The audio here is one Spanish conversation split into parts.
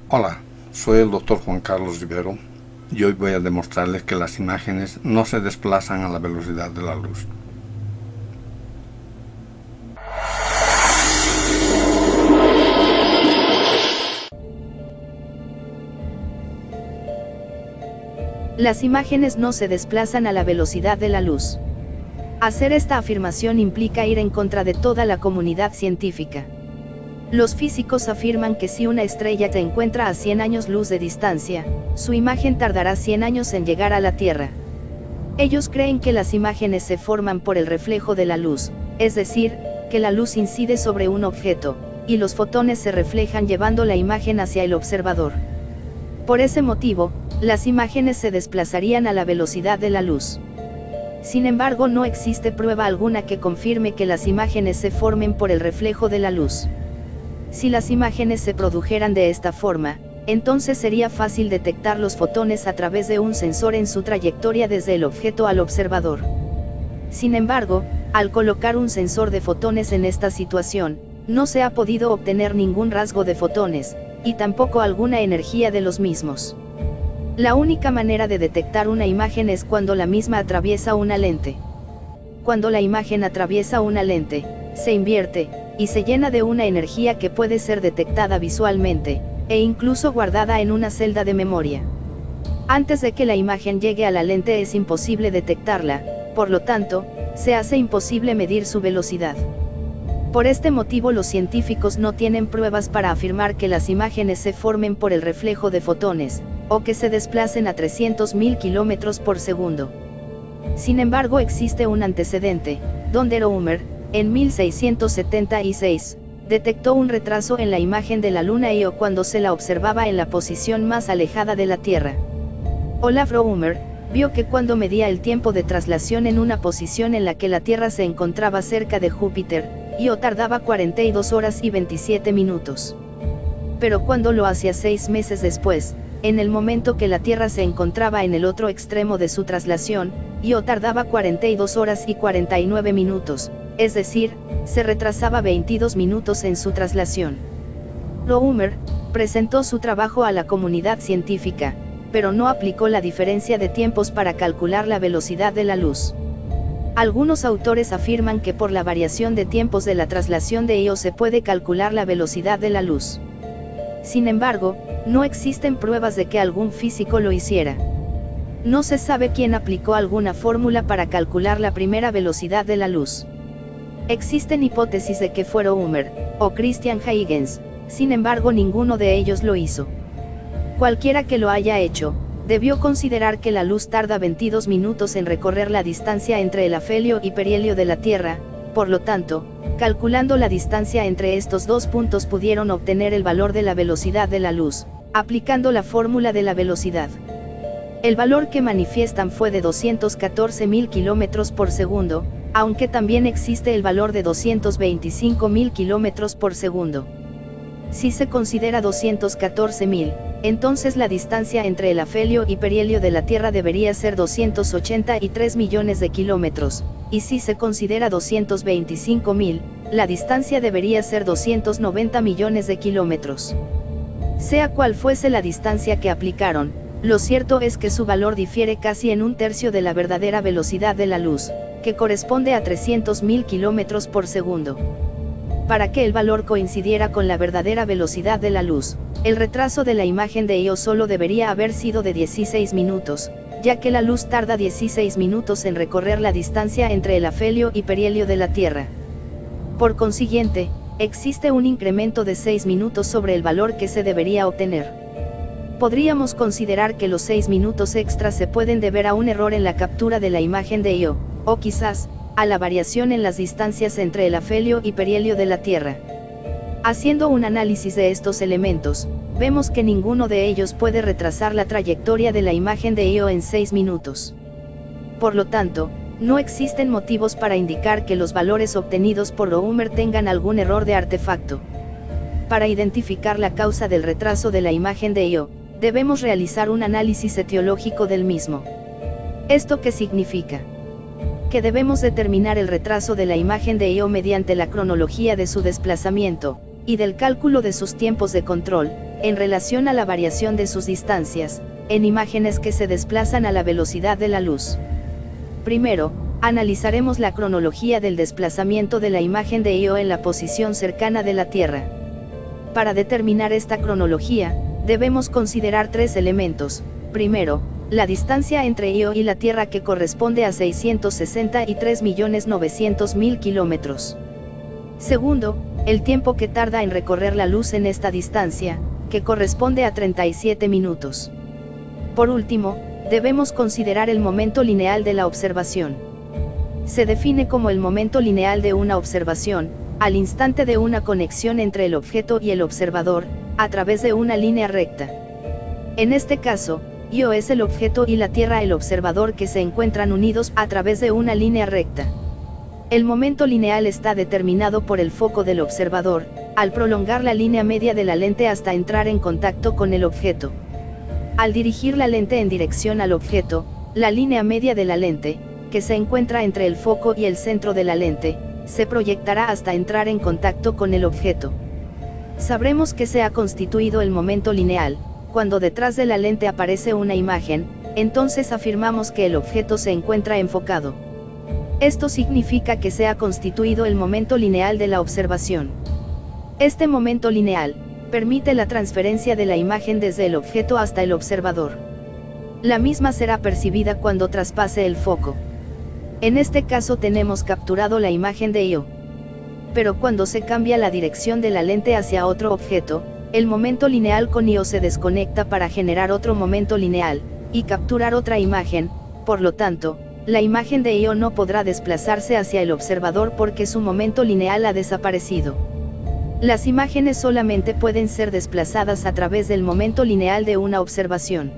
Hola, soy el Dr. Juan Carlos Rivero y hoy voy a demostrarles que las imágenes no se desplazan a la velocidad de la luz. Las imágenes no se desplazan a la velocidad de la luz. Hacer esta afirmación implica ir en contra de toda la comunidad científica. Los físicos afirman que si una estrella se encuentra a 100 años luz de distancia, su imagen tardará 100 años en llegar a la Tierra. Ellos creen que las imágenes se forman por el reflejo de la luz, es decir, que la luz incide sobre un objeto, y los fotones se reflejan llevando la imagen hacia el observador. Por ese motivo, las imágenes se desplazarían a la velocidad de la luz. Sin embargo, no existe prueba alguna que confirme que las imágenes se formen por el reflejo de la luz. Si las imágenes se produjeran de esta forma, entonces sería fácil detectar los fotones a través de un sensor en su trayectoria desde el objeto al observador. Sin embargo, al colocar un sensor de fotones en esta situación, no se ha podido obtener ningún rasgo de fotones, y tampoco alguna energía de los mismos. La única manera de detectar una imagen es cuando la misma atraviesa una lente. Cuando la imagen atraviesa una lente, se invierte, y se llena de una energía que puede ser detectada visualmente, e incluso guardada en una celda de memoria. Antes de que la imagen llegue a la lente es imposible detectarla, por lo tanto, se hace imposible medir su velocidad. Por este motivo los científicos no tienen pruebas para afirmar que las imágenes se formen por el reflejo de fotones, o que se desplacen a 300.000 km por segundo. Sin embargo, existe un antecedente, donde Roemer, en 1676, detectó un retraso en la imagen de la Luna Io cuando se la observaba en la posición más alejada de la Tierra. Olaf Roemer vio que cuando medía el tiempo de traslación en una posición en la que la Tierra se encontraba cerca de Júpiter, Io tardaba 42 horas y 27 minutos. Pero cuando lo hacía 6 meses después, en el momento que la Tierra se encontraba en el otro extremo de su traslación, Io tardaba 42 horas y 49 minutos, es decir, se retrasaba 22 minutos en su traslación. Roemer presentó su trabajo a la comunidad científica, pero no aplicó la diferencia de tiempos para calcular la velocidad de la luz. Algunos autores afirman que por la variación de tiempos de la traslación de Io se puede calcular la velocidad de la luz. Sin embargo, no existen pruebas de que algún físico lo hiciera. No se sabe quién aplicó alguna fórmula para calcular la primera velocidad de la luz. Existen hipótesis de que fue Roemer, o Christian Huygens, sin embargo ninguno de ellos lo hizo. Cualquiera que lo haya hecho, debió considerar que la luz tarda 22 minutos en recorrer la distancia entre el afelio y perihelio de la Tierra, por lo tanto, calculando la distancia entre estos dos puntos pudieron obtener el valor de la velocidad de la luz, aplicando la fórmula de la velocidad. El valor que manifiestan fue de 214.000 km por segundo, aunque también existe el valor de 225.000 km por segundo. Si se considera 214.000, entonces la distancia entre el afelio y perihelio de la Tierra debería ser 283 millones de kilómetros, y si se considera 225.000, la distancia debería ser 290 millones de kilómetros. Sea cual fuese la distancia que aplicaron, lo cierto es que su valor difiere casi en un tercio de la verdadera velocidad de la luz, que corresponde a 300.000 kilómetros por segundo. Para que el valor coincidiera con la verdadera velocidad de la luz, el retraso de la imagen de Io solo debería haber sido de 16 minutos, ya que la luz tarda 16 minutos en recorrer la distancia entre el afelio y perihelio de la Tierra. Por consiguiente, existe un incremento de 6 minutos sobre el valor que se debería obtener. Podríamos considerar que los 6 minutos extras se pueden deber a un error en la captura de la imagen de Io, o quizás, a la variación en las distancias entre el afelio y perihelio de la Tierra. Haciendo un análisis de estos elementos, vemos que ninguno de ellos puede retrasar la trayectoria de la imagen de Io en 6 minutos. Por lo tanto, no existen motivos para indicar que los valores obtenidos por Roemer tengan algún error de artefacto. Para identificar la causa del retraso de la imagen de Io, debemos realizar un análisis etiológico del mismo. ¿Esto qué significa? Que debemos determinar el retraso de la imagen de Io mediante la cronología de su desplazamiento, y del cálculo de sus tiempos de control, en relación a la variación de sus distancias, en imágenes que se desplazan a la velocidad de la luz. Primero, analizaremos la cronología del desplazamiento de la imagen de Io en la posición cercana de la Tierra. Para determinar esta cronología, debemos considerar tres elementos. Primero, la distancia entre Io y la Tierra, que corresponde a 663.900.000 kilómetros. Segundo, el tiempo que tarda en recorrer la luz en esta distancia, que corresponde a 37 minutos. Por último, debemos considerar el momento lineal de la observación. Se define como el momento lineal de una observación, al instante de una conexión entre el objeto y el observador, a través de una línea recta. En este caso, Io es el objeto y la Tierra el observador, que se encuentran unidos a través de una línea recta. El momento lineal está determinado por el foco del observador, al prolongar la línea media de la lente hasta entrar en contacto con el objeto. Al dirigir la lente en dirección al objeto, la línea media de la lente, que se encuentra entre el foco y el centro de la lente, se proyectará hasta entrar en contacto con el objeto. Sabremos que se ha constituido el momento lineal cuando detrás de la lente aparece una imagen, entonces afirmamos que el objeto se encuentra enfocado. Esto significa que se ha constituido el momento lineal de la observación. Este momento lineal permite la transferencia de la imagen desde el objeto hasta el observador. La misma será percibida cuando traspase el foco. En este caso tenemos capturado la imagen de Io. Pero cuando se cambia la dirección de la lente hacia otro objeto, el momento lineal con Io se desconecta para generar otro momento lineal, y capturar otra imagen. Por lo tanto, la imagen de Io no podrá desplazarse hacia el observador porque su momento lineal ha desaparecido. Las imágenes solamente pueden ser desplazadas a través del momento lineal de una observación.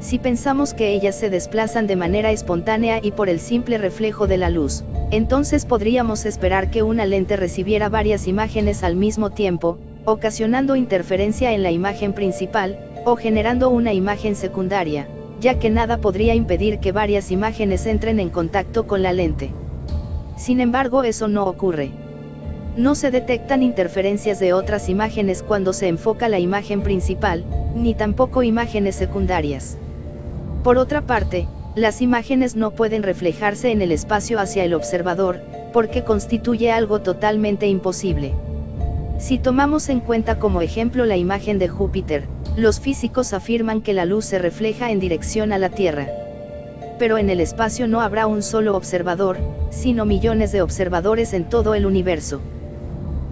Si pensamos que ellas se desplazan de manera espontánea y por el simple reflejo de la luz, entonces podríamos esperar que una lente recibiera varias imágenes al mismo tiempo, ocasionando interferencia en la imagen principal, o generando una imagen secundaria, ya que nada podría impedir que varias imágenes entren en contacto con la lente. Sin embargo, eso no ocurre. No se detectan interferencias de otras imágenes cuando se enfoca la imagen principal, ni tampoco imágenes secundarias. Por otra parte, las imágenes no pueden reflejarse en el espacio hacia el observador, porque constituye algo totalmente imposible. Si tomamos en cuenta como ejemplo la imagen de Júpiter, los físicos afirman que la luz se refleja en dirección a la Tierra. Pero en el espacio no habrá un solo observador, sino millones de observadores en todo el universo.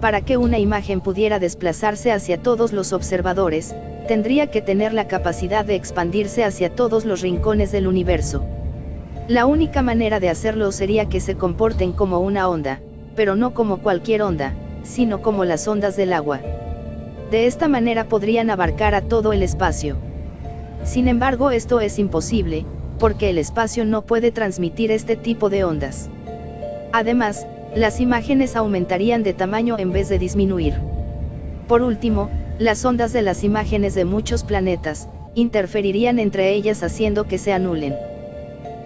Para que una imagen pudiera desplazarse hacia todos los observadores, tendría que tener la capacidad de expandirse hacia todos los rincones del universo. La única manera de hacerlo sería que se comporten como una onda, pero no como cualquier onda, sino como las ondas del agua. De esta manera podrían abarcar a todo el espacio. Sin embargo, esto es imposible, porque el espacio no puede transmitir este tipo de ondas. Además, las imágenes aumentarían de tamaño en vez de disminuir. Por último, las ondas de las imágenes de muchos planetas interferirían entre ellas haciendo que se anulen.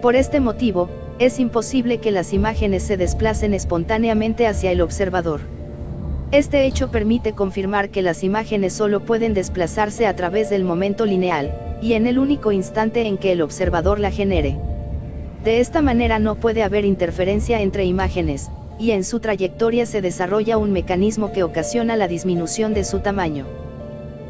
Por este motivo, es imposible que las imágenes se desplacen espontáneamente hacia el observador. Este hecho permite confirmar que las imágenes solo pueden desplazarse a través del momento lineal, y en el único instante en que el observador la genere. De esta manera no puede haber interferencia entre imágenes, y en su trayectoria se desarrolla un mecanismo que ocasiona la disminución de su tamaño.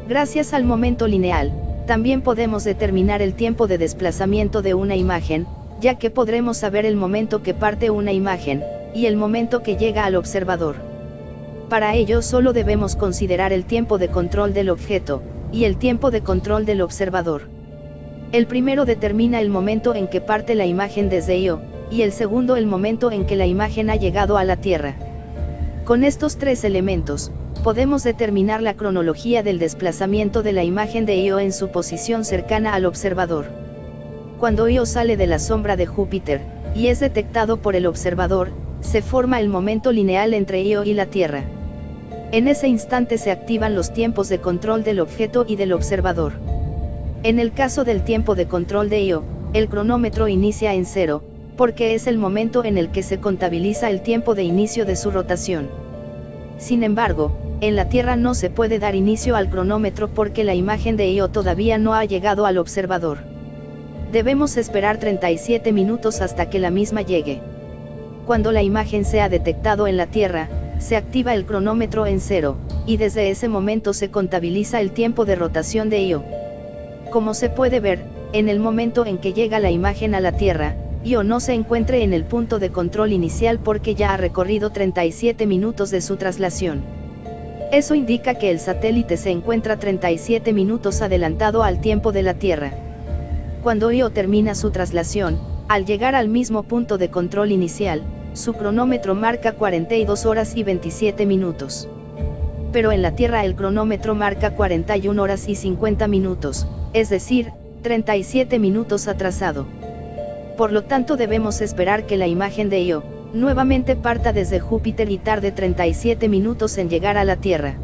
Gracias al momento lineal, también podemos determinar el tiempo de desplazamiento de una imagen, ya que podremos saber el momento que parte una imagen, y el momento que llega al observador. Para ello solo debemos considerar el tiempo de control del objeto, y el tiempo de control del observador. El primero determina el momento en que parte la imagen desde Io, y el segundo el momento en que la imagen ha llegado a la Tierra. Con estos tres elementos, podemos determinar la cronología del desplazamiento de la imagen de Io en su posición cercana al observador. Cuando Io sale de la sombra de Júpiter, y es detectado por el observador, se forma el momento lineal entre Io y la Tierra. En ese instante se activan los tiempos de control del objeto y del observador. En el caso del tiempo de control de Io, el cronómetro inicia en 0, porque es el momento en el que se contabiliza el tiempo de inicio de su rotación. Sin embargo, en la Tierra no se puede dar inicio al cronómetro porque la imagen de Io todavía no ha llegado al observador. Debemos esperar 37 minutos hasta que la misma llegue. Cuando la imagen sea detectado en la Tierra, se activa el cronómetro en 0, y desde ese momento se contabiliza el tiempo de rotación de Io. Como se puede ver, en el momento en que llega la imagen a la Tierra, Io no se encuentre en el punto de control inicial porque ya ha recorrido 37 minutos de su traslación. Eso indica que el satélite se encuentra 37 minutos adelantado al tiempo de la Tierra. Cuando Io termina su traslación, al llegar al mismo punto de control inicial, su cronómetro marca 42 horas y 27 minutos. Pero en la Tierra el cronómetro marca 41 horas y 50 minutos, es decir, 37 minutos atrasado. Por lo tanto debemos esperar que la imagen de Io, nuevamente parta desde Júpiter y tarde 37 minutos en llegar a la Tierra.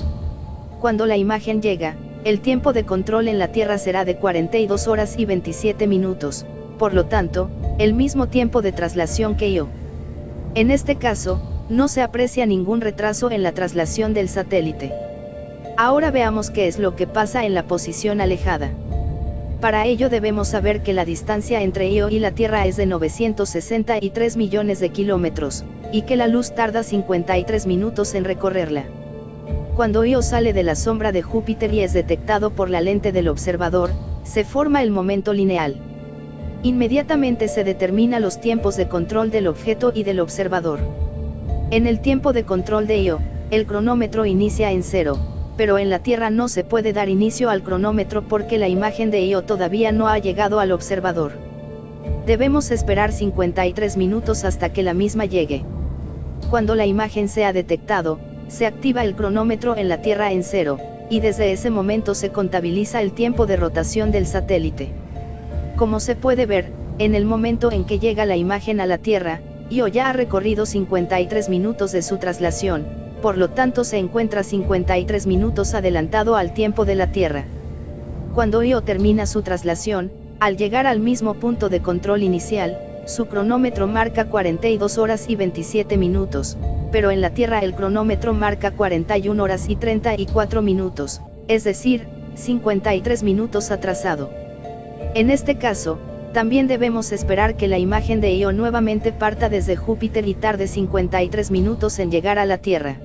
Cuando la imagen llega, el tiempo de control en la Tierra será de 42 horas y 27 minutos, por lo tanto, el mismo tiempo de traslación que Io. En este caso, no se aprecia ningún retraso en la traslación del satélite. Ahora veamos qué es lo que pasa en la posición alejada. Para ello debemos saber que la distancia entre Io y la Tierra es de 963 millones de kilómetros, y que la luz tarda 53 minutos en recorrerla. Cuando Io sale de la sombra de Júpiter y es detectado por la lente del observador, se forma el momento lineal. Inmediatamente se determina los tiempos de control del objeto y del observador. En el tiempo de control de Io, el cronómetro inicia en 0, pero en la Tierra no se puede dar inicio al cronómetro porque la imagen de Io todavía no ha llegado al observador. Debemos esperar 53 minutos hasta que la misma llegue. Cuando la imagen sea detectado, se activa el cronómetro en la Tierra en 0, y desde ese momento se contabiliza el tiempo de rotación del satélite. Como se puede ver, en el momento en que llega la imagen a la Tierra, Io ya ha recorrido 53 minutos de su traslación, por lo tanto se encuentra 53 minutos adelantado al tiempo de la Tierra. Cuando Io termina su traslación, al llegar al mismo punto de control inicial, su cronómetro marca 42 horas y 27 minutos, pero en la Tierra el cronómetro marca 41 horas y 34 minutos, es decir, 53 minutos atrasado. En este caso, también debemos esperar que la imagen de Io nuevamente parta desde Júpiter y tarde 53 minutos en llegar a la Tierra.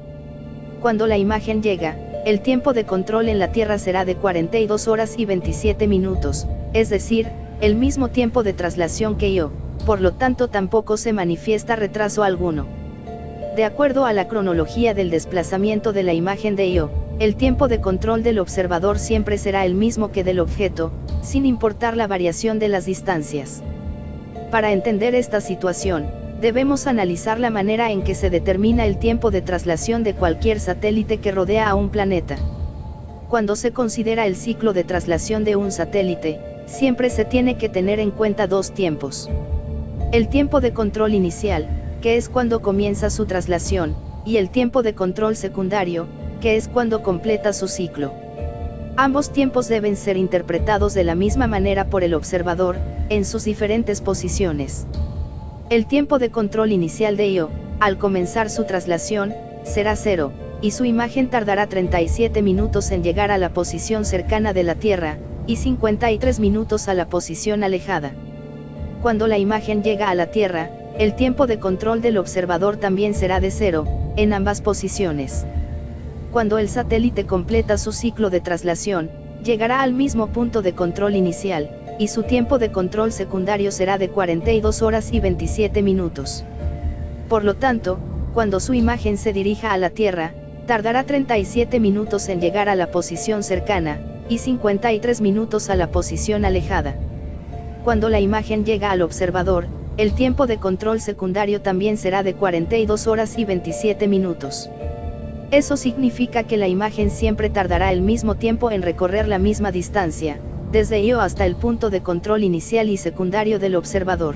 Cuando la imagen llega, el tiempo de control en la Tierra será de 42 horas y 27 minutos, es decir, el mismo tiempo de traslación que Io, por lo tanto tampoco se manifiesta retraso alguno. De acuerdo a la cronología del desplazamiento de la imagen de Io, el tiempo de control del observador siempre será el mismo que del objeto, sin importar la variación de las distancias. Para entender esta situación, debemos analizar la manera en que se determina el tiempo de traslación de cualquier satélite que rodea a un planeta. Cuando se considera el ciclo de traslación de un satélite, siempre se tiene que tener en cuenta dos tiempos. El tiempo de control inicial, que es cuando comienza su traslación, y el tiempo de control secundario, que es cuando completa su ciclo. Ambos tiempos deben ser interpretados de la misma manera por el observador, en sus diferentes posiciones. El tiempo de control inicial de Io, al comenzar su traslación, será 0, y su imagen tardará 37 minutos en llegar a la posición cercana de la Tierra, y 53 minutos a la posición alejada. Cuando la imagen llega a la Tierra, el tiempo de control del observador también será de 0, en ambas posiciones. Cuando el satélite completa su ciclo de traslación, llegará al mismo punto de control inicial, y su tiempo de control secundario será de 42 horas y 27 minutos. Por lo tanto, cuando su imagen se dirija a la Tierra, tardará 37 minutos en llegar a la posición cercana, y 53 minutos a la posición alejada. Cuando la imagen llega al observador, el tiempo de control secundario también será de 42 horas y 27 minutos. Eso significa que la imagen siempre tardará el mismo tiempo en recorrer la misma distancia, desde Io hasta el punto de control inicial y secundario del observador.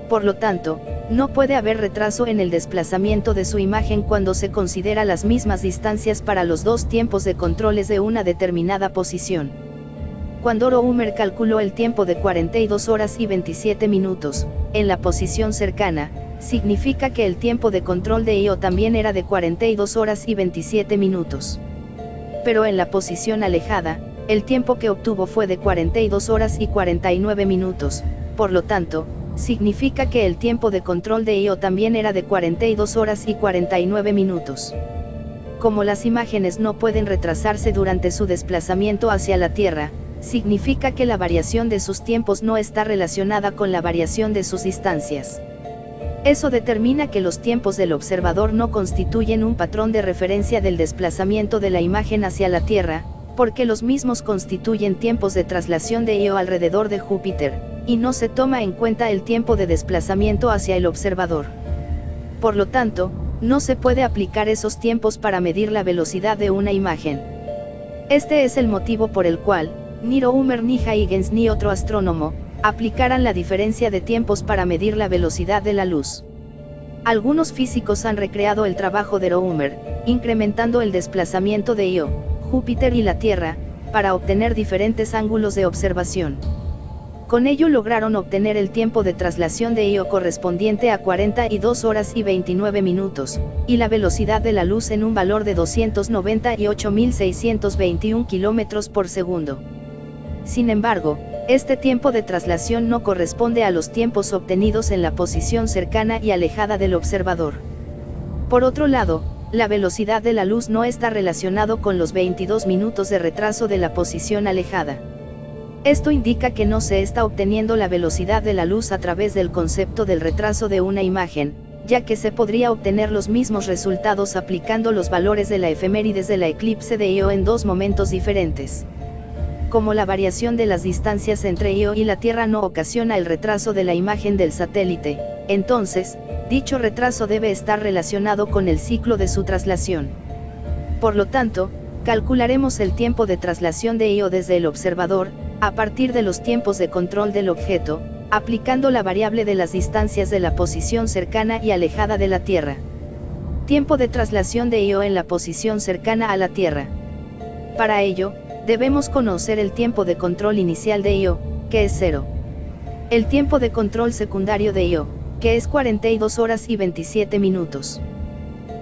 Por lo tanto, no puede haber retraso en el desplazamiento de su imagen cuando se considera las mismas distancias para los dos tiempos de controles de una determinada posición. Cuando Roemer calculó el tiempo de 42 horas y 27 minutos, en la posición cercana, significa que el tiempo de control de Io también era de 42 horas y 27 minutos. Pero en la posición alejada, el tiempo que obtuvo fue de 42 horas y 49 minutos, por lo tanto, significa que el tiempo de control de Io también era de 42 horas y 49 minutos. Como las imágenes no pueden retrasarse durante su desplazamiento hacia la Tierra, significa que la variación de sus tiempos no está relacionada con la variación de sus distancias. Eso determina que los tiempos del observador no constituyen un patrón de referencia del desplazamiento de la imagen hacia la Tierra, porque los mismos constituyen tiempos de traslación de Io alrededor de Júpiter, y no se toma en cuenta el tiempo de desplazamiento hacia el observador. Por lo tanto, no se puede aplicar esos tiempos para medir la velocidad de una imagen. Este es el motivo por el cual, ni Roemer ni Huygens ni otro astrónomo, aplicaran la diferencia de tiempos para medir la velocidad de la luz. Algunos físicos han recreado el trabajo de Roemer, incrementando el desplazamiento de Io, Júpiter y la Tierra, para obtener diferentes ángulos de observación. Con ello lograron obtener el tiempo de traslación de Io correspondiente a 42 horas y 29 minutos, y la velocidad de la luz en un valor de 298.621 km por segundo. Sin embargo, este tiempo de traslación no corresponde a los tiempos obtenidos en la posición cercana y alejada del observador. Por otro lado, la velocidad de la luz no está relacionado con los 22 minutos de retraso de la posición alejada. Esto indica que no se está obteniendo la velocidad de la luz a través del concepto del retraso de una imagen, ya que se podría obtener los mismos resultados aplicando los valores de la efemérides de la eclipse de Io en dos momentos diferentes. Como la variación de las distancias entre Io y la Tierra no ocasiona el retraso de la imagen del satélite, entonces, dicho retraso debe estar relacionado con el ciclo de su traslación. Por lo tanto, calcularemos el tiempo de traslación de Io desde el observador, a partir de los tiempos de control del objeto, aplicando la variable de las distancias de la posición cercana y alejada de la Tierra. Tiempo de traslación de Io en la posición cercana a la Tierra. Para ello, debemos conocer el tiempo de control inicial de Io, que es 0. El tiempo de control secundario de Io, que es 42 horas y 27 minutos.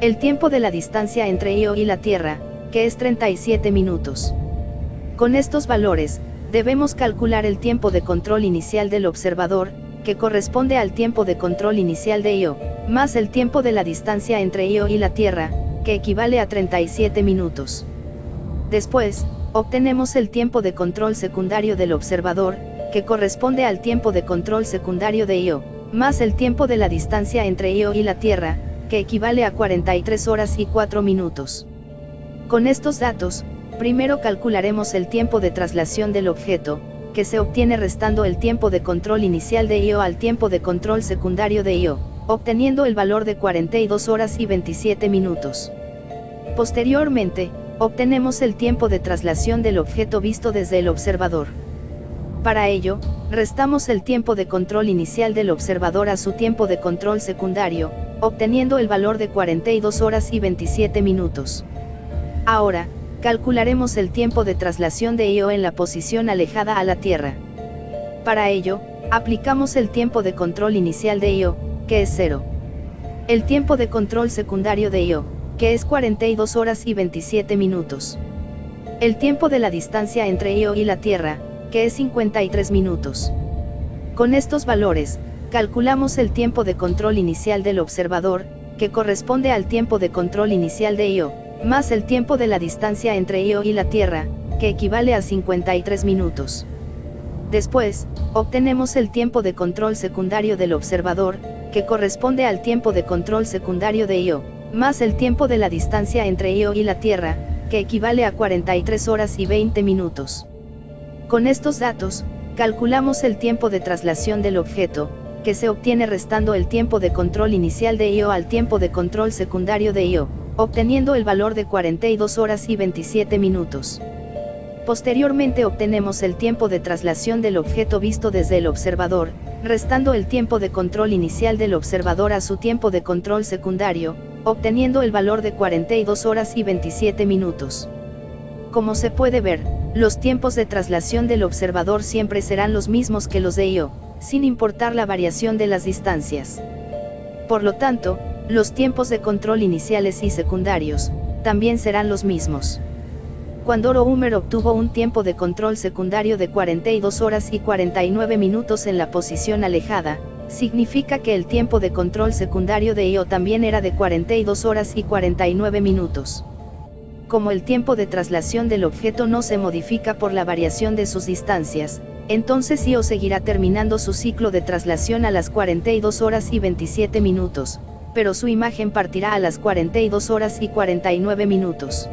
El tiempo de la distancia entre Io y la Tierra, que es 37 minutos. Con estos valores, debemos calcular el tiempo de control inicial del observador, que corresponde al tiempo de control inicial de Io, más el tiempo de la distancia entre Io y la Tierra, que equivale a 37 minutos. Después, obtenemos el tiempo de control secundario del observador, que corresponde al tiempo de control secundario de Io, más el tiempo de la distancia entre Io y la Tierra, que equivale a 43 horas y 4 minutos. Con estos datos, primero calcularemos el tiempo de traslación del objeto, que se obtiene restando el tiempo de control inicial de Io al tiempo de control secundario de Io, obteniendo el valor de 42 horas y 27 minutos. Posteriormente, obtenemos el tiempo de traslación del objeto visto desde el observador. Para ello, restamos el tiempo de control inicial del observador a su tiempo de control secundario, obteniendo el valor de 42 horas y 27 minutos. Ahora, calcularemos el tiempo de traslación de Io en la posición alejada a la Tierra. Para ello, aplicamos el tiempo de control inicial de Io, que es 0. El tiempo de control secundario de Io, que es 42 horas y 27 minutos. El tiempo de la distancia entre Io y la Tierra, que es 53 minutos. Con estos valores, calculamos el tiempo de control inicial del observador, que corresponde al tiempo de control inicial de Io, más el tiempo de la distancia entre Io y la Tierra, que equivale a 53 minutos. Después, obtenemos el tiempo de control secundario del observador, que corresponde al tiempo de control secundario de Io, más el tiempo de la distancia entre Io y la Tierra, que equivale a 43 horas y 20 minutos. Con estos datos, calculamos el tiempo de traslación del objeto, que se obtiene restando el tiempo de control inicial de Io al tiempo de control secundario de Io, obteniendo el valor de 42 horas y 27 minutos. Posteriormente obtenemos el tiempo de traslación del objeto visto desde el observador, restando el tiempo de control inicial del observador a su tiempo de control secundario, obteniendo el valor de 42 horas y 27 minutos. Como se puede ver, los tiempos de traslación del observador siempre serán los mismos que los de Io, sin importar la variación de las distancias. Por lo tanto, los tiempos de control iniciales y secundarios, también serán los mismos. Cuando Roemer obtuvo un tiempo de control secundario de 42 horas y 49 minutos en la posición alejada, significa que el tiempo de control secundario de Io también era de 42 horas y 49 minutos. Como el tiempo de traslación del objeto no se modifica por la variación de sus distancias, entonces Io seguirá terminando su ciclo de traslación a las 42 horas y 27 minutos, pero su imagen partirá a las 42 horas y 49 minutos.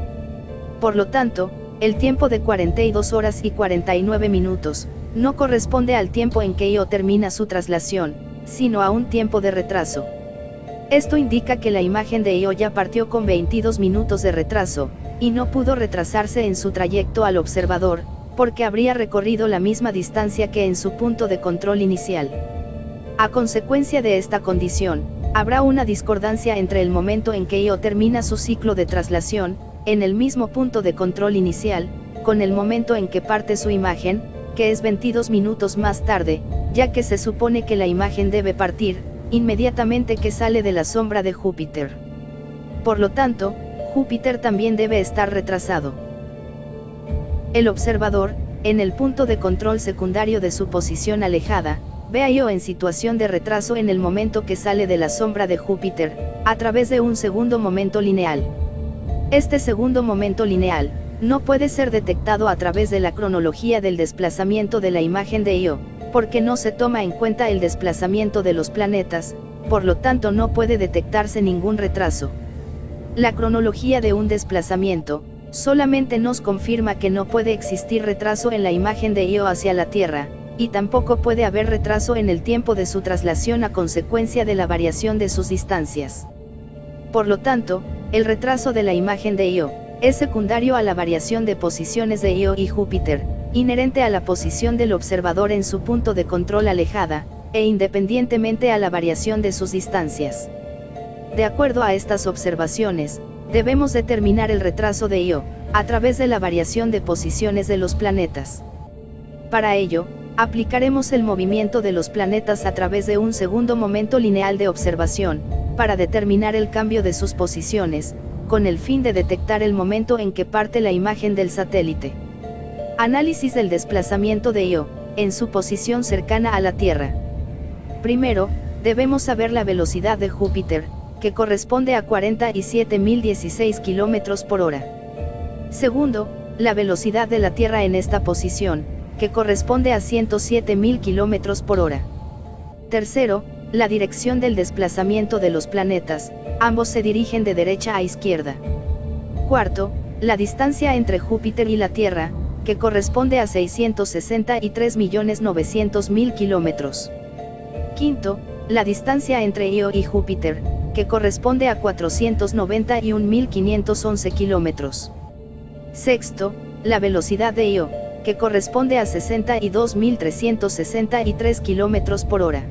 Por lo tanto, el tiempo de 42 horas y 49 minutos, no corresponde al tiempo en que Io termina su traslación, sino a un tiempo de retraso. Esto indica que la imagen de Io ya partió con 22 minutos de retraso, y no pudo retrasarse en su trayecto al observador, porque habría recorrido la misma distancia que en su punto de control inicial. A consecuencia de esta condición, habrá una discordancia entre el momento en que Io termina su ciclo de traslación, en el mismo punto de control inicial, con el momento en que parte su imagen, que es 22 minutos más tarde, ya que se supone que la imagen debe partir inmediatamente que sale de la sombra de Júpiter. Por lo tanto, Júpiter también debe estar retrasado. El observador, en el punto de control secundario de su posición alejada, ve a Io en situación de retraso en el momento que sale de la sombra de Júpiter, a través de un segundo momento lineal. Este segundo momento lineal no puede ser detectado a través de la cronología del desplazamiento de la imagen de Io, porque no se toma en cuenta el desplazamiento de los planetas, por lo tanto no puede detectarse ningún retraso. La cronología de un desplazamiento solamente nos confirma que no puede existir retraso en la imagen de Io hacia la Tierra, y tampoco puede haber retraso en el tiempo de su traslación a consecuencia de la variación de sus distancias. Por lo tanto, el retraso de la imagen de Io es secundario a la variación de posiciones de Io y Júpiter, inherente a la posición del observador en su punto de control alejada, e independientemente a la variación de sus distancias. De acuerdo a estas observaciones, debemos determinar el retraso de Io, a través de la variación de posiciones de los planetas. Para ello, aplicaremos el movimiento de los planetas a través de un segundo momento lineal de observación, para determinar el cambio de sus posiciones, con el fin de detectar el momento en que parte la imagen del satélite. Análisis del desplazamiento de Io, en su posición cercana a la Tierra. Primero, debemos saber la velocidad de Júpiter, que corresponde a 47.016 km por hora. Segundo, la velocidad de la Tierra en esta posición, que corresponde a 107.000 km por hora. Tercero, la dirección del desplazamiento de los planetas, ambos se dirigen de derecha a izquierda. Cuarto, la distancia entre Júpiter y la Tierra, que corresponde a 663.900.000 kilómetros. Quinto, la distancia entre Io y Júpiter, que corresponde a 491.511 kilómetros. Sexto, la velocidad de Io, que corresponde a 62.363 kilómetros por hora.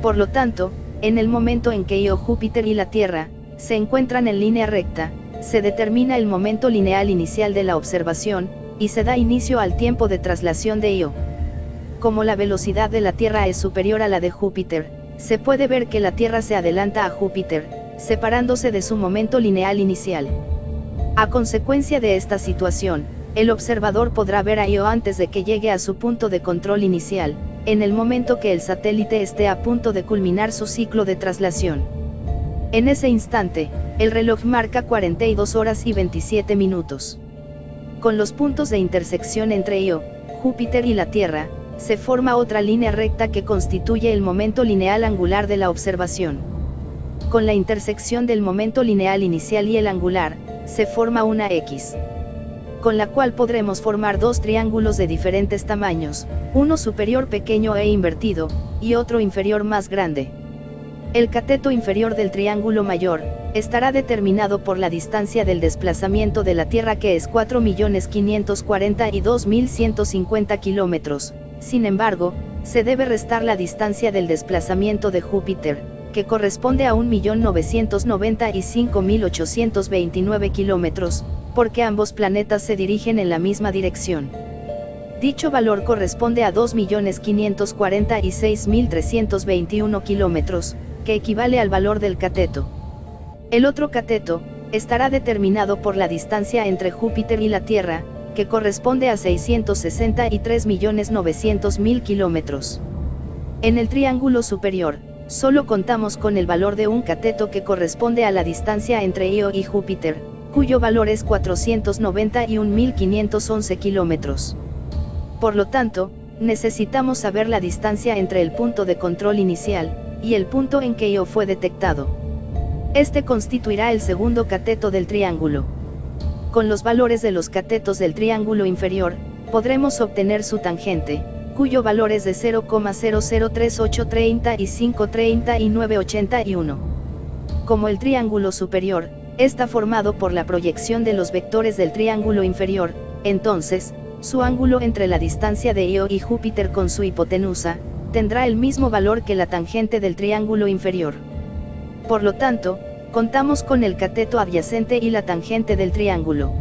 Por lo tanto, en el momento en que Io, Júpiter y la Tierra se encuentran en línea recta, se determina el momento lineal inicial de la observación, y se da inicio al tiempo de traslación de Io. Como la velocidad de la Tierra es superior a la de Júpiter, se puede ver que la Tierra se adelanta a Júpiter, separándose de su momento lineal inicial. A consecuencia de esta situación, el observador podrá ver a Io antes de que llegue a su punto de control inicial, en el momento que el satélite esté a punto de culminar su ciclo de traslación. En ese instante, el reloj marca 42 horas y 27 minutos. Con los puntos de intersección entre Io, Júpiter y la Tierra, se forma otra línea recta que constituye el momento lineal angular de la observación. Con la intersección del momento lineal inicial y el angular, se forma una X, con la cual podremos formar dos triángulos de diferentes tamaños, uno superior pequeño e invertido, y otro inferior más grande. El cateto inferior del triángulo mayor estará determinado por la distancia del desplazamiento de la Tierra, que es 4.542.150 kilómetros. Sin embargo, se debe restar la distancia del desplazamiento de Júpiter, que corresponde a 1.995.829 kilómetros, porque ambos planetas se dirigen en la misma dirección. Dicho valor corresponde a 2.546.321 kilómetros, que equivale al valor del cateto. El otro cateto estará determinado por la distancia entre Júpiter y la Tierra, que corresponde a 663.900.000 kilómetros. En el triángulo superior, solo contamos con el valor de un cateto que corresponde a la distancia entre Io y Júpiter, cuyo valor es 491.511 kilómetros. Por lo tanto, necesitamos saber la distancia entre el punto de control inicial y el punto en que Io fue detectado. Este constituirá el segundo cateto del triángulo. Con los valores de los catetos del triángulo inferior, podremos obtener su tangente, cuyo valor es de 0,003830 y 981. Como el triángulo superior está formado por la proyección de los vectores del triángulo inferior, entonces, su ángulo entre la distancia de Io y Júpiter con su hipotenusa tendrá el mismo valor que la tangente del triángulo inferior. Por lo tanto, contamos con el cateto adyacente y la tangente del triángulo.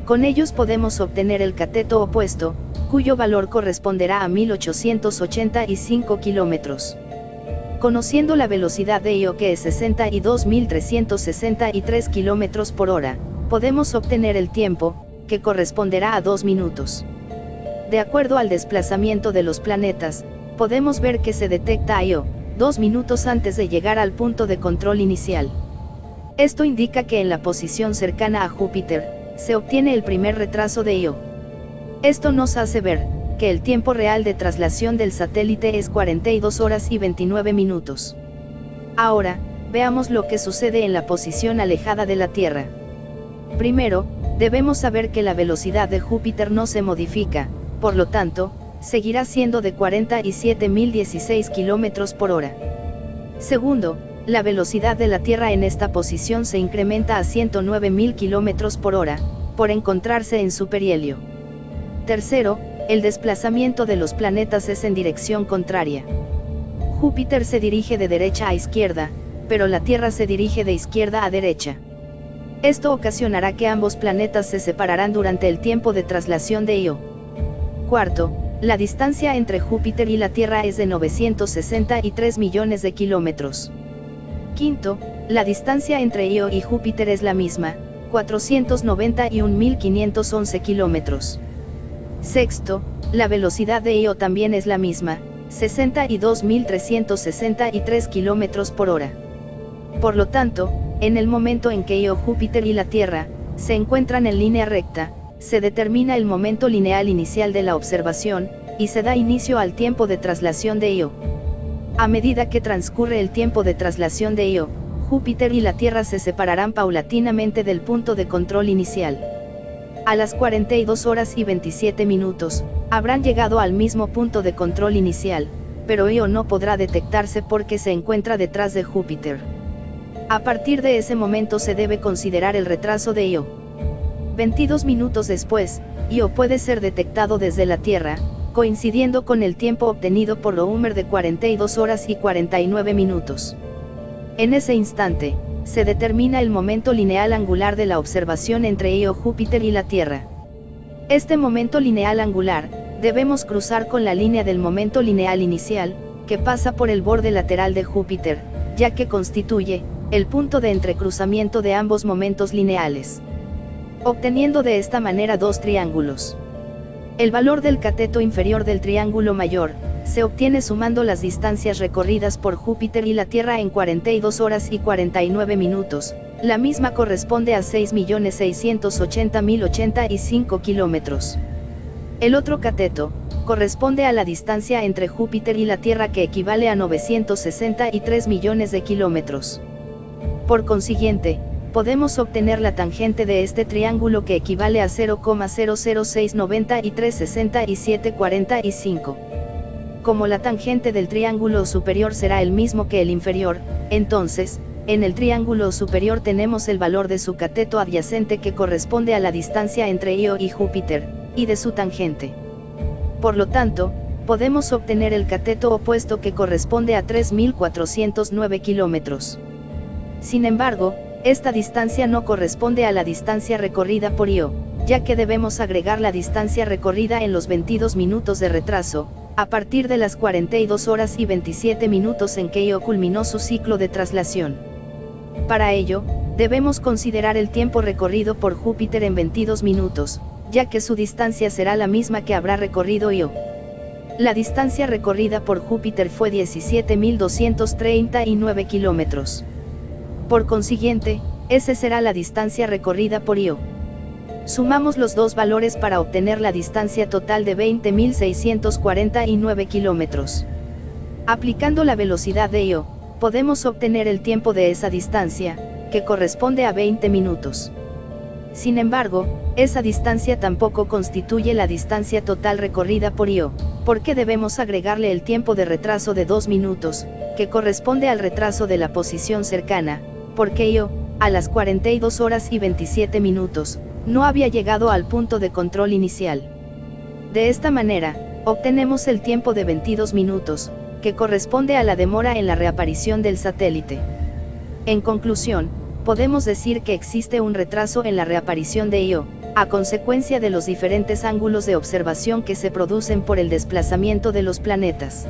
Con ellos podemos obtener el cateto opuesto, cuyo valor corresponderá a 1885 kilómetros. Conociendo la velocidad de Io, que es 62.363 kilómetros por hora, podemos obtener el tiempo, que corresponderá a 2 minutos. De acuerdo al desplazamiento de los planetas, podemos ver que se detecta a Io 2 minutos antes de llegar al punto de control inicial. Esto indica que en la posición cercana a Júpiter, se obtiene el primer retraso de Io. Esto nos hace ver que el tiempo real de traslación del satélite es 42 horas y 29 minutos. Ahora, veamos lo que sucede en la posición alejada de la Tierra. Primero, debemos saber que la velocidad de Júpiter no se modifica, por lo tanto, seguirá siendo de 47.016 kilómetros por hora. Segundo, la velocidad de la Tierra en esta posición se incrementa a 109.000 kilómetros por hora, por encontrarse en su perihelio. Tercero, el desplazamiento de los planetas es en dirección contraria. Júpiter se dirige de derecha a izquierda, pero la Tierra se dirige de izquierda a derecha. Esto ocasionará que ambos planetas se separarán durante el tiempo de traslación de Io. Cuarto, la distancia entre Júpiter y la Tierra es de 963 millones de kilómetros. Quinto, la distancia entre Io y Júpiter es la misma, 491.511 kilómetros. Sexto, la velocidad de Io también es la misma, 62.363 kilómetros por hora. Por lo tanto, en el momento en que Io, Júpiter y la Tierra se encuentran en línea recta, se determina el momento lineal inicial de la observación, y se da inicio al tiempo de traslación de Io. A medida que transcurre el tiempo de traslación de Io, Júpiter y la Tierra se separarán paulatinamente del punto de control inicial. A las 42 horas y 27 minutos, habrán llegado al mismo punto de control inicial, pero Io no podrá detectarse porque se encuentra detrás de Júpiter. A partir de ese momento se debe considerar el retraso de Io. 22 minutos después, Io puede ser detectado desde la Tierra, coincidiendo con el tiempo obtenido por Roemer de 42 horas y 49 minutos. En ese instante, se determina el momento lineal angular de la observación entre Io, Júpiter y la Tierra. Este momento lineal angular, debemos cruzar con la línea del momento lineal inicial, que pasa por el borde lateral de Júpiter, ya que constituye el punto de entrecruzamiento de ambos momentos lineales, obteniendo de esta manera dos triángulos. El valor del cateto inferior del triángulo mayor se obtiene sumando las distancias recorridas por Júpiter y la Tierra en 42 horas y 49 minutos, la misma corresponde a 6.680.085 kilómetros. El otro cateto corresponde a la distancia entre Júpiter y la Tierra, que equivale a 963 millones de kilómetros. Por consiguiente, podemos obtener la tangente de este triángulo, que equivale a 0,006936745. Como la tangente del triángulo superior será el mismo que el inferior, entonces, en el triángulo superior tenemos el valor de su cateto adyacente, que corresponde a la distancia entre Io y Júpiter, y de su tangente. Por lo tanto, podemos obtener el cateto opuesto, que corresponde a 3.409 kilómetros. Sin embargo, Esta distancia no corresponde a la distancia recorrida por Io, ya que debemos agregar la distancia recorrida en los 22 minutos de retraso, a partir de las 42 horas y 27 minutos en que Io culminó su ciclo de traslación. Para ello, debemos considerar el tiempo recorrido por Júpiter en 22 minutos, ya que su distancia será la misma que habrá recorrido Io. La distancia recorrida por Júpiter fue 17.239 kilómetros. Por consiguiente, esa será la distancia recorrida por Io. Sumamos los dos valores para obtener la distancia total de 20.649 kilómetros. Aplicando la velocidad de Io, podemos obtener el tiempo de esa distancia, que corresponde a 20 minutos. Sin embargo, esa distancia tampoco constituye la distancia total recorrida por Io, porque debemos agregarle el tiempo de retraso de 2 minutos, que corresponde al retraso de la posición cercana, porque Io, a las 42 horas y 27 minutos, no había llegado al punto de control inicial. De esta manera, obtenemos el tiempo de 22 minutos, que corresponde a la demora en la reaparición del satélite. En conclusión, podemos decir que existe un retraso en la reaparición de Io, a consecuencia de los diferentes ángulos de observación que se producen por el desplazamiento de los planetas.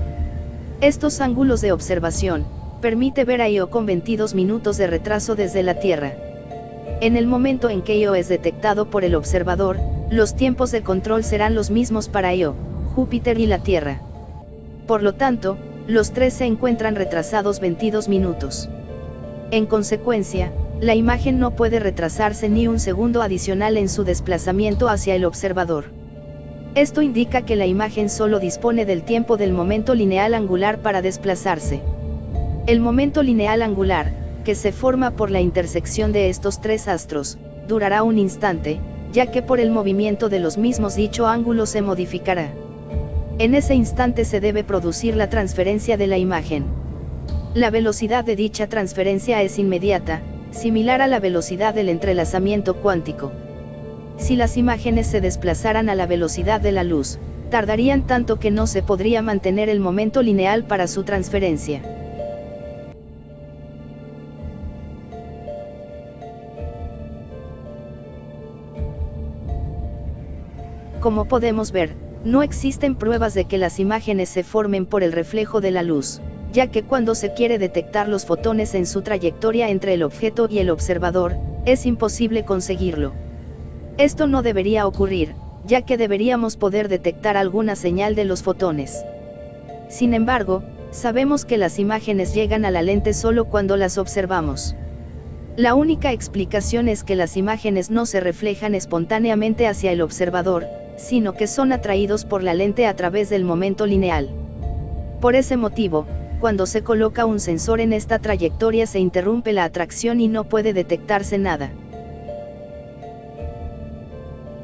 Estos ángulos de observación permite ver a Io con 22 minutos de retraso desde la Tierra. En el momento en que Io es detectado por el observador, los tiempos de control serán los mismos para Io, Júpiter y la Tierra. Por lo tanto, los tres se encuentran retrasados 22 minutos. En consecuencia, la imagen no puede retrasarse ni un segundo adicional en su desplazamiento hacia el observador. Esto indica que la imagen solo dispone del tiempo del momento lineal angular para desplazarse. El momento lineal angular, que se forma por la intersección de estos tres astros, durará un instante, ya que por el movimiento de los mismos dicho ángulo se modificará. En ese instante se debe producir la transferencia de la imagen. La velocidad de dicha transferencia es inmediata, similar a la velocidad del entrelazamiento cuántico. Si las imágenes se desplazaran a la velocidad de la luz, tardarían tanto que no se podría mantener el momento lineal para su transferencia. Como podemos ver, no existen pruebas de que las imágenes se formen por el reflejo de la luz, ya que cuando se quiere detectar los fotones en su trayectoria entre el objeto y el observador, es imposible conseguirlo. Esto no debería ocurrir, ya que deberíamos poder detectar alguna señal de los fotones. Sin embargo, sabemos que las imágenes llegan a la lente solo cuando las observamos. La única explicación es que las imágenes no se reflejan espontáneamente hacia el observador, sino que son atraídos por la lente a través del momento lineal. Por ese motivo, cuando se coloca un sensor en esta trayectoria se interrumpe la atracción y no puede detectarse nada.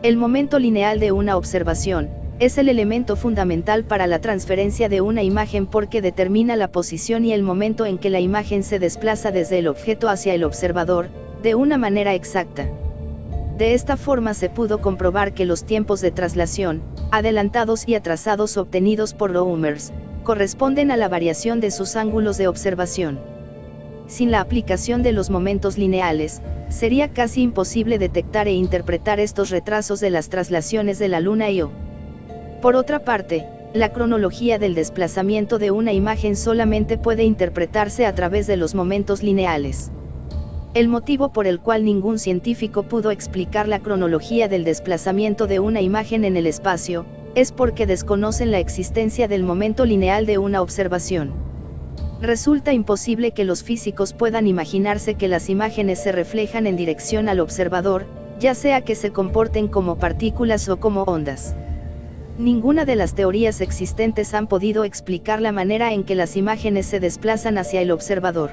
El momento lineal de una observación es el elemento fundamental para la transferencia de una imagen porque determina la posición y el momento en que la imagen se desplaza desde el objeto hacia el observador, de una manera exacta. De esta forma se pudo comprobar que los tiempos de traslación, adelantados y atrasados obtenidos por roamers, corresponden a la variación de sus ángulos de observación. Sin la aplicación de los momentos lineales, sería casi imposible detectar e interpretar estos retrasos de las traslaciones de la Luna Io. Por otra parte, la cronología del desplazamiento de una imagen solamente puede interpretarse a través de los momentos lineales. El motivo por el cual ningún científico pudo explicar la cronología del desplazamiento de una imagen en el espacio, es porque desconocen la existencia del momento lineal de una observación. Resulta imposible que los físicos puedan imaginarse que las imágenes se reflejan en dirección al observador, ya sea que se comporten como partículas o como ondas. Ninguna de las teorías existentes han podido explicar la manera en que las imágenes se desplazan hacia el observador.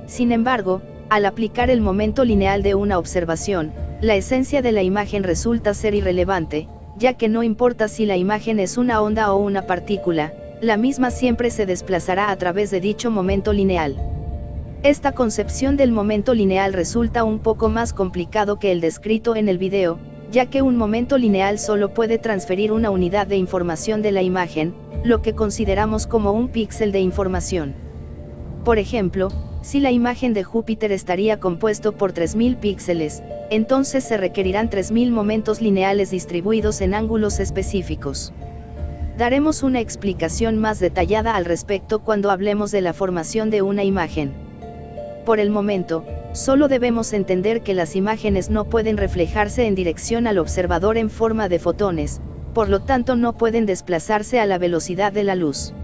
Sin embargo, al aplicar el momento lineal de una observación, la esencia de la imagen resulta ser irrelevante, ya que no importa si la imagen es una onda o una partícula, la misma siempre se desplazará a través de dicho momento lineal. Esta concepción del momento lineal resulta un poco más complicado que el descrito en el video, ya que un momento lineal solo puede transferir una unidad de información de la imagen, lo que consideramos como un píxel de información. Por ejemplo, si la imagen de Júpiter estaría compuesto por 3000 píxeles, entonces se requerirán 3000 momentos lineales distribuidos en ángulos específicos. Daremos una explicación más detallada al respecto cuando hablemos de la formación de una imagen. Por el momento, solo debemos entender que las imágenes no pueden reflejarse en dirección al observador en forma de fotones, por lo tanto no pueden desplazarse a la velocidad de la luz.